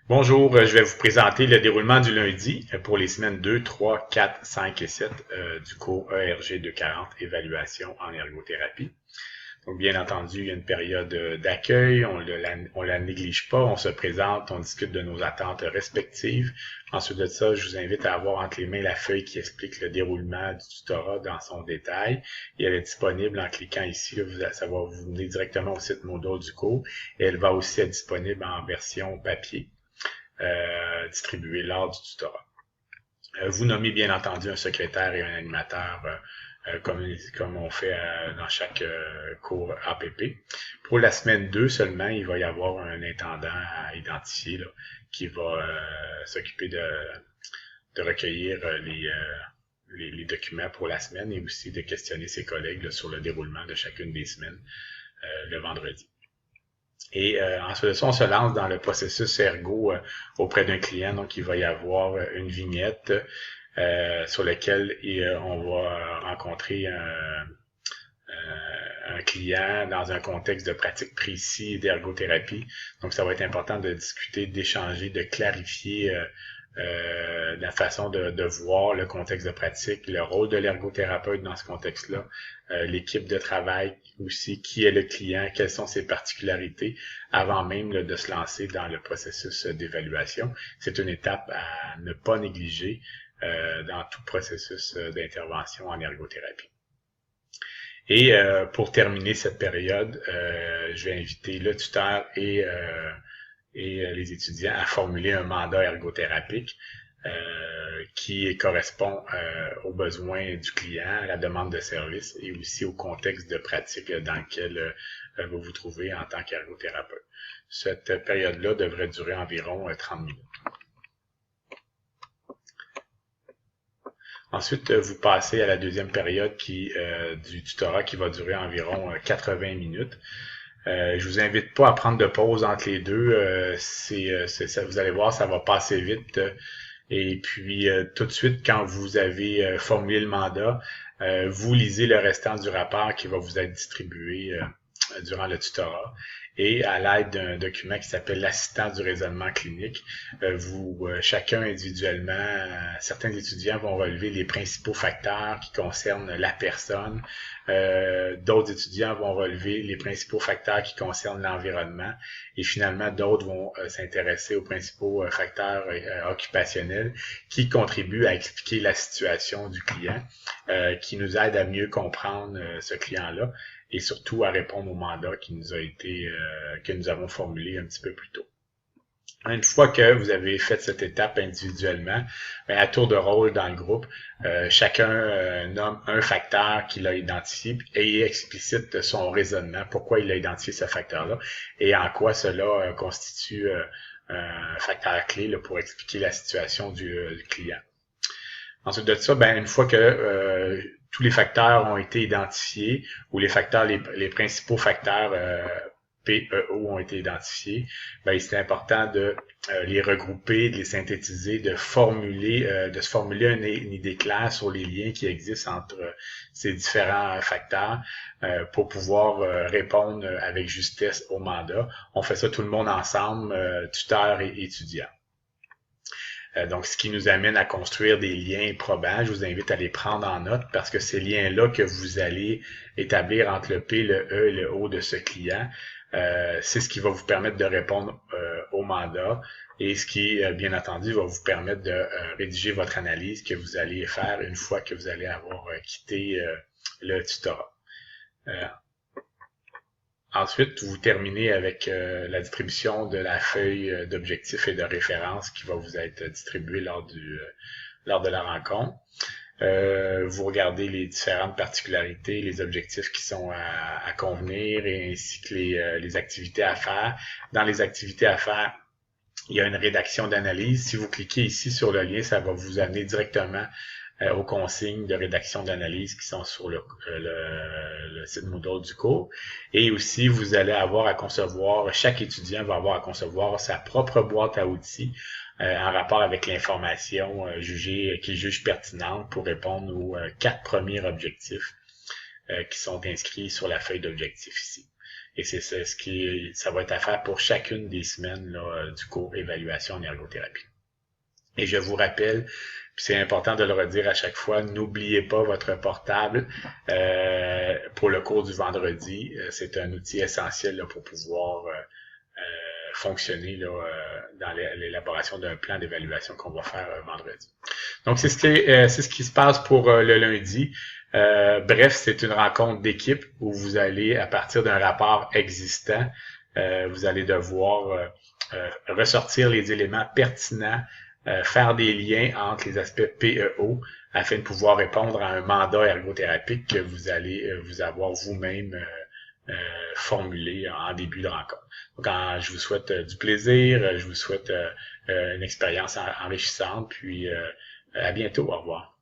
Bonjour, je vais vous présenter le déroulement du lundi pour les semaines 2, 3, 4, 5 et 7 du cours ERG 240, évaluation en ergothérapie. Donc, bien entendu, il y a une période d'accueil, on la néglige pas, on se présente, on discute de nos attentes respectives. Ensuite de ça, je vous invite à avoir entre les mains la feuille qui explique le déroulement du tutorat dans son détail. Et elle est disponible en cliquant ici, là, ça va vous mener directement au site Moodle du cours. Et elle va aussi être disponible en version papier. Distribué lors du tutorat. Vous nommez bien entendu un secrétaire et un animateur comme on fait dans chaque cours APP. Pour la semaine 2 seulement, il va y avoir un intendant à identifier là, qui va s'occuper de recueillir les documents pour la semaine et aussi de questionner ses collègues là, sur le déroulement de chacune des semaines le vendredi. Et ensuite de ça, on se lance dans le processus ergo auprès d'un client. Donc, il va y avoir une vignette sur laquelle on va rencontrer un client dans un contexte de pratique précis d'ergothérapie. Donc, ça va être important de discuter, d'échanger, de clarifier la façon de voir le contexte de pratique, le rôle de l'ergothérapeute dans ce contexte-là, l'équipe de travail aussi, qui est le client, quelles sont ses particularités, avant même de se lancer dans le processus d'évaluation. C'est une étape à ne pas négliger dans tout processus d'intervention en ergothérapie. Et pour terminer cette période, je vais inviter le tuteur et les étudiants à formuler un mandat ergothérapique qui correspond aux besoins du client, à la demande de service et aussi au contexte de pratique dans lequel vous vous trouvez en tant qu'ergothérapeute. Cette période-là devrait durer environ 30 minutes. Ensuite, vous passez à la deuxième période du tutorat qui va durer environ 80 minutes. Je vous invite pas à prendre de pause entre les deux. Vous allez voir, ça va passer vite. Et puis, tout de suite, quand vous avez formulé le mandat, vous lisez le restant du rapport qui va vous être distribué durant le tutorat. Et à l'aide d'un document qui s'appelle l'assistant du raisonnement clinique, chacun individuellement, certains étudiants vont relever les principaux facteurs qui concernent la personne, d'autres étudiants vont relever les principaux facteurs qui concernent l'environnement et finalement d'autres vont s'intéresser aux principaux facteurs occupationnels qui contribuent à expliquer la situation du client, qui nous aident à mieux comprendre ce client-là et surtout à répondre au mandat que nous avons formulé un petit peu plus tôt. Une fois que vous avez fait cette étape individuellement, à tour de rôle dans le groupe, chacun nomme un facteur qu'il a identifié et explicite son raisonnement, pourquoi il a identifié ce facteur-là et en quoi cela constitue un facteur clé là, pour expliquer la situation du client. Ensuite de ça, une fois que tous les facteurs ont été identifiés ou les principaux facteurs PEO ont été identifiés, c'est important de les regrouper, de les synthétiser, de se formuler une idée claire sur les liens qui existent entre ces différents facteurs pour pouvoir répondre avec justesse au mandat. On fait ça tout le monde ensemble, tuteurs et étudiants. Donc, ce qui nous amène à construire des liens probants. Je vous invite à les prendre en note parce que ces liens-là que vous allez établir entre le P, le E et le O de ce client, c'est ce qui va vous permettre de répondre au mandat et ce qui, bien entendu, va vous permettre de rédiger votre analyse que vous allez faire une fois que vous allez avoir quitté le tutorat. Ensuite, vous terminez avec la distribution de la feuille d'objectifs et de référence qui va vous être distribuée lors de la rencontre. Vous regardez les différentes particularités, les objectifs qui sont à convenir et ainsi que les activités à faire. Dans les activités à faire, il y a une rédaction d'analyse. Si vous cliquez ici sur le lien, ça va vous amener directement aux consignes de rédaction d'analyse qui sont sur le site Moodle du cours. Et aussi, vous allez avoir à concevoir, chaque étudiant va avoir à concevoir sa propre boîte à outils en rapport avec l'information qu'il juge pertinente pour répondre aux 4 premiers objectifs qui sont inscrits sur la feuille d'objectifs ici. et c'est ça va être à faire pour chacune des semaines là, du cours Évaluation en ergothérapie. Et je vous rappelle, puis c'est important de le redire à chaque fois, n'oubliez pas votre portable pour le cours du vendredi. C'est un outil essentiel là, pour pouvoir fonctionner là, dans l'élaboration d'un plan d'évaluation qu'on va faire vendredi. Donc, c'est ce qui se passe pour le lundi. Bref, c'est une rencontre d'équipe où vous allez, à partir d'un rapport existant, vous allez devoir ressortir les éléments pertinents, faire des liens entre les aspects PEO afin de pouvoir répondre à un mandat ergothérapique que vous allez vous avoir vous-même formulé en début de rencontre. Donc, je vous souhaite du plaisir, je vous souhaite une expérience enrichissante, puis à bientôt, au revoir.